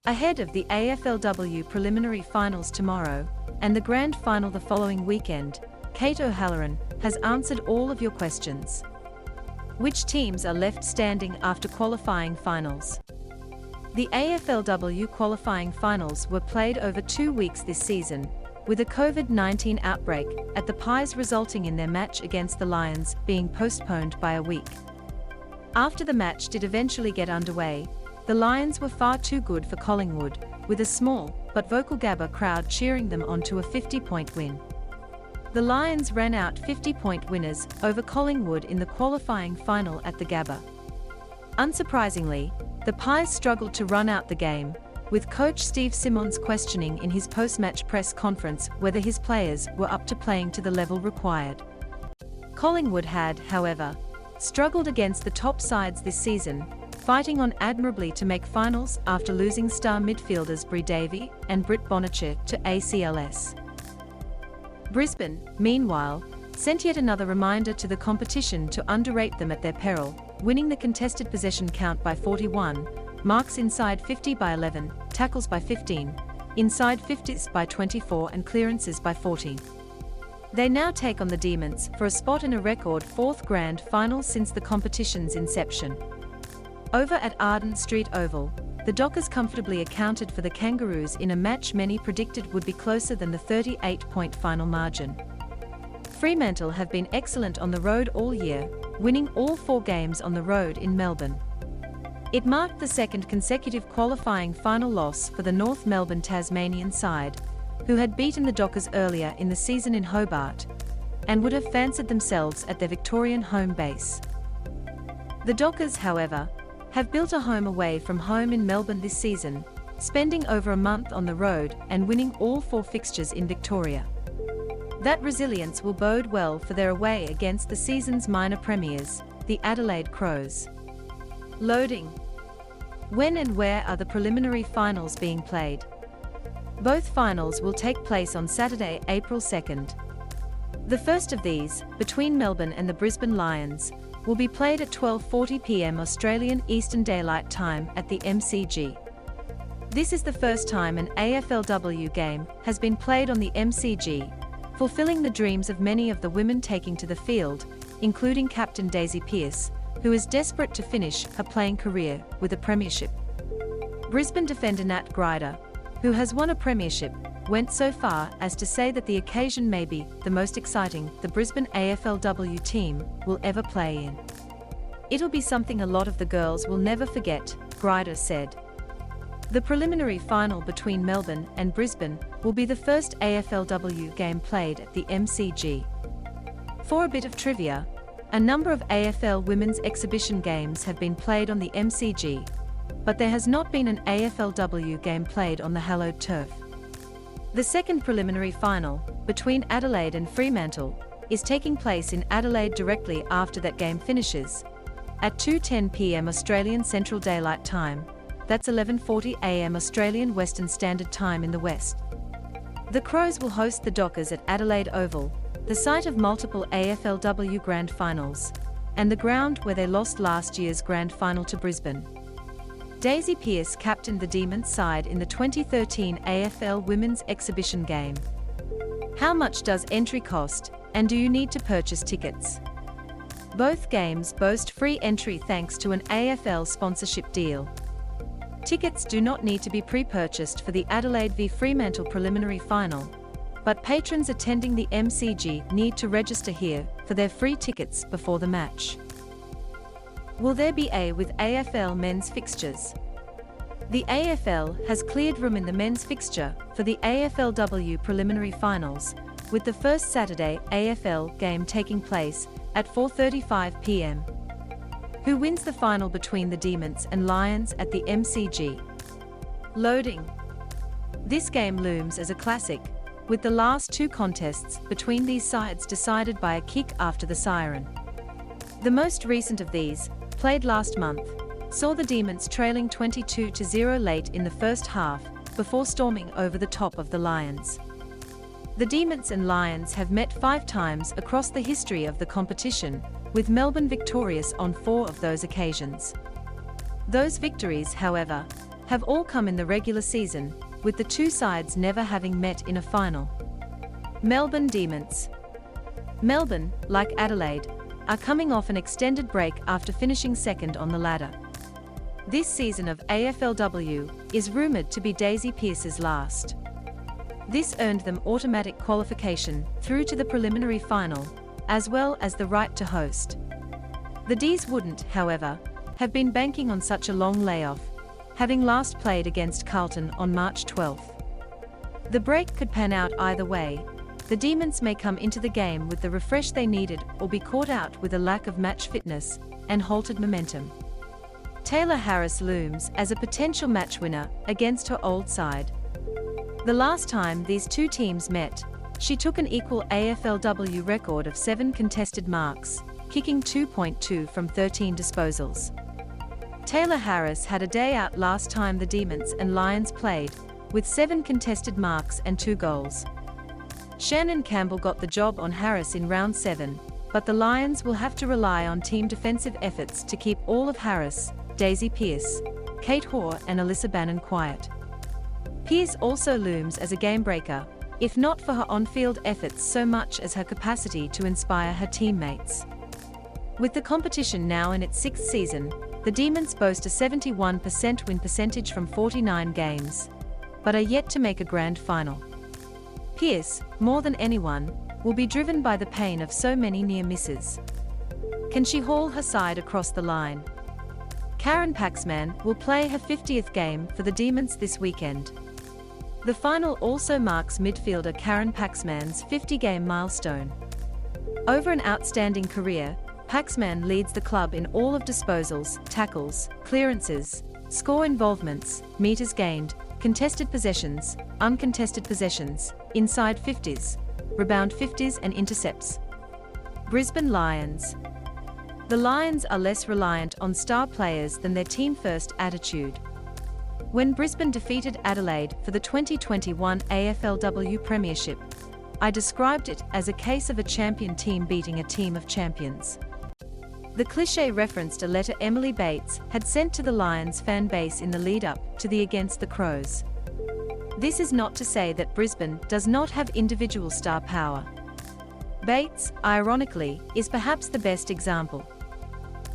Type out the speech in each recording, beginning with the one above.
Ahead of the AFLW Preliminary Finals tomorrow, and the Grand Final the following weekend, Kate O'Halloran has answered all of your questions. Which teams are left standing after qualifying finals? The AFLW qualifying finals were played over 2 weeks this season, with a COVID-19 outbreak at the Pais resulting in their match against the Lions being postponed by a week. After the match did eventually get underway, the Lions were far too good for Collingwood, with a small but vocal Gabba crowd cheering them on to a 50-point win. The Lions ran out 50-point winners over Collingwood in the qualifying final at the Gabba. Unsurprisingly, the Pais struggled to run out the game, with coach Steve Symonds questioning in his post-match press conference whether his players were up to playing to the level required. Collingwood had, however, struggled against the top sides this season, fighting on admirably to make finals after losing star midfielders Bri Davey and Britt Bonnicher to ACLS. Brisbane, meanwhile, sent yet another reminder to the competition to underrate them at their peril, winning the contested possession count by 41, marks inside 50 by 11, tackles by 15, inside 50s by 24 and clearances by 14. They now take on the Demons for a spot in a record 4th grand final since the competition's inception. Over at Arden Street Oval, the Dockers comfortably accounted for the Kangaroos in a match many predicted would be closer than the 38-point final margin. Fremantle have been excellent on the road all year, winning all 4 games on the road in Melbourne. It marked the second consecutive qualifying final loss for the North Melbourne Tasmanian side, who had beaten the Dockers earlier in the season in Hobart, and would have fancied themselves at their Victorian home base. The Dockers, however, have built a home away from home in Melbourne this season, spending over a month on the road and winning all 4 fixtures in Victoria. That resilience will bode well for their away against the season's minor premiers, the Adelaide Crows. Loading. When and where are the preliminary finals being played? Both finals will take place on Saturday, April 2nd. The first of these, between Melbourne and the Brisbane Lions, will be played at 12:40 p.m. Australian Eastern Daylight Time at the MCG. This is the first time an AFLW game has been played on the MCG, fulfilling the dreams of many of the women taking to the field, including captain Daisy Pearce, who is desperate to finish her playing career with a premiership. Brisbane defender Nat Grider, who has won a premiership, went so far as to say that the occasion may be the most exciting the Brisbane AFLW team will ever play in. It'll be something a lot of the girls will never forget, Grider said. The preliminary final between Melbourne and Brisbane will be the first AFLW game played at the MCG. For a bit of trivia, a number of AFL women's exhibition games have been played on the MCG, but there has not been an AFLW game played on the hallowed turf. The second preliminary final, between Adelaide and Fremantle, is taking place in Adelaide directly after that game finishes, at 2:10 p.m. Australian Central Daylight Time, that's 11:40 a.m. Australian Western Standard Time in the West. The Crows will host the Dockers at Adelaide Oval, the site of multiple AFLW Grand Finals, and the ground where they lost last year's Grand Final to Brisbane. Daisy Pearce captained the Demons side in the 2013 AFL Women's Exhibition game. How much does entry cost, and do you need to purchase tickets? Both games boast free entry thanks to an AFL sponsorship deal. Tickets do not need to be pre-purchased for the Adelaide v Fremantle preliminary final, but patrons attending the MCG need to register here for their free tickets before the match. Will there be with AFL men's fixtures? The AFL has cleared room in the men's fixture for the AFLW preliminary finals, with the first Saturday AFL game taking place at 4:35 p.m. Who wins the final between the Demons and Lions at the MCG? Loading. This game looms as a classic, with the last 2 contests between these sides decided by a kick after the siren. The most recent of these, played last month, saw the Demons trailing 22-0 late in the first half, before storming over the top of the Lions. The Demons and Lions have met 5 times across the history of the competition, with Melbourne victorious on 4 of those occasions. Those victories, however, have all come in the regular season, with the two sides never having met in a final. Melbourne Demons. Melbourne, like Adelaide, are coming off an extended break after finishing second on the ladder. This season of AFLW is rumoured to be Daisy Pearce's last. This earned them automatic qualification through to the preliminary final, as well as the right to host. The D's wouldn't, however, have been banking on such a long layoff, having last played against Carlton on March 12. The break could pan out either way. The Demons may come into the game with the refresh they needed or be caught out with a lack of match fitness and halted momentum. Taylor Harris looms as a potential match winner against her old side. The last time these two teams met, she took an equal AFLW record of 7 contested marks, kicking 2.2 from 13 disposals. Taylor Harris had a day out last time the Demons and Lions played, with 7 contested marks and 2 goals. Shannon Campbell got the job on Harris in round 7, but the Lions will have to rely on team defensive efforts to keep all of Harris, Daisy Pearce, Kate Hoare and Alyssa Bannon quiet. Pearce also looms as a game-breaker, if not for her on-field efforts so much as her capacity to inspire her teammates. With the competition now in its 6th season, the Demons boast a 71% win percentage from 49 games, but are yet to make a grand final. Pearce, more than anyone, will be driven by the pain of so many near misses. Can she haul her side across the line? Karen Paxman will play her 50th game for the Demons this weekend. The final also marks midfielder Karen Paxman's 50-game milestone. Over an outstanding career, Paxman leads the club in all of disposals, tackles, clearances, score involvements, meters gained, contested possessions, uncontested possessions, inside 50s, rebound 50s and intercepts. Brisbane Lions. The Lions are less reliant on star players than their team-first attitude. When Brisbane defeated Adelaide for the 2021 AFLW Premiership, I described it as a case of a champion team beating a team of champions. The cliché referenced a letter Emily Bates had sent to the Lions fan base in the lead-up to the Against the Crows. This is not to say that Brisbane does not have individual star power. Bates, ironically, is perhaps the best example.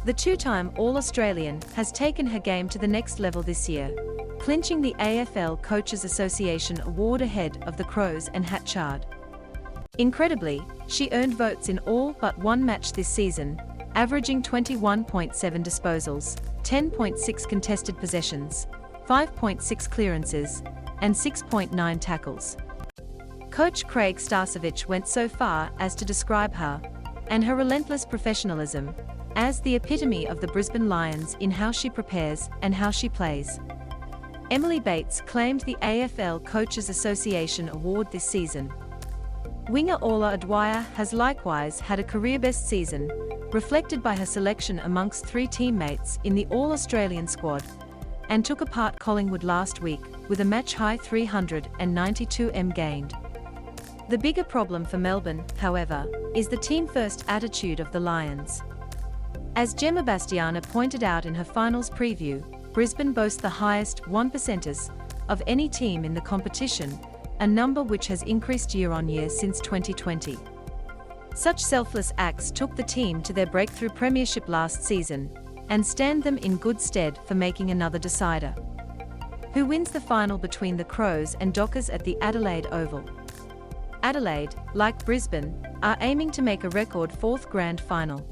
The two-time All-Australian has taken her game to the next level this year, clinching the AFL Coaches Association award ahead of the Crows and Hatchard. Incredibly, she earned votes in all but one match this season, averaging 21.7 disposals, 10.6 contested possessions, 5.6 clearances, and 6.9 tackles. Coach Craig Starcevich went so far as to describe her, and her relentless professionalism, as the epitome of the Brisbane Lions in how she prepares and how she plays. Emily Bates claimed the AFL Coaches Association award this season. Winger Orla Dwyer has likewise had a career-best season, reflected by her selection amongst 3 teammates in the All-Australian squad, and took apart Collingwood last week with a match-high 392 gained. The bigger problem for Melbourne, however, is the team-first attitude of the Lions. As Gemma Bastiana pointed out in her finals preview, Brisbane boasts the highest 1%ers of any team in the competition, a number which has increased year on year since 2020. Such selfless acts took the team to their breakthrough premiership last season, and stand them in good stead for making another decider. Who wins the final between the Crows and Dockers at the Adelaide Oval? Adelaide, like Brisbane, are aiming to make a record 4th grand final.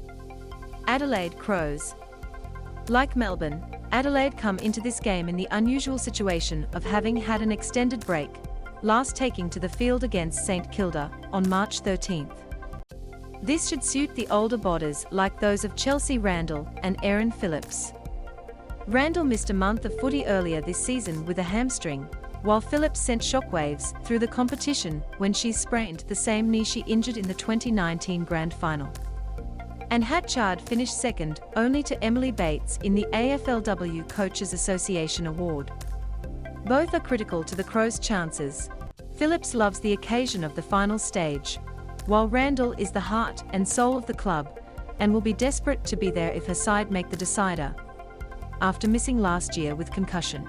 Adelaide Crows. Like Melbourne, Adelaide come into this game in the unusual situation of having had an extended break, last taking to the field against St Kilda on March 13th. This should suit the older bodders like those of Chelsea Randall and Erin Phillips. Randall missed a month of footy earlier this season with a hamstring, while Phillips sent shockwaves through the competition when she sprained the same knee she injured in the 2019 Grand Final. And Hatchard finished second only to Emily Bates in the AFLW Coaches Association Award. Both are critical to the Crows' chances. Phillips loves the occasion of the final stage, while Randall is the heart and soul of the club, and will be desperate to be there if her side make the decider, after missing last year with concussion.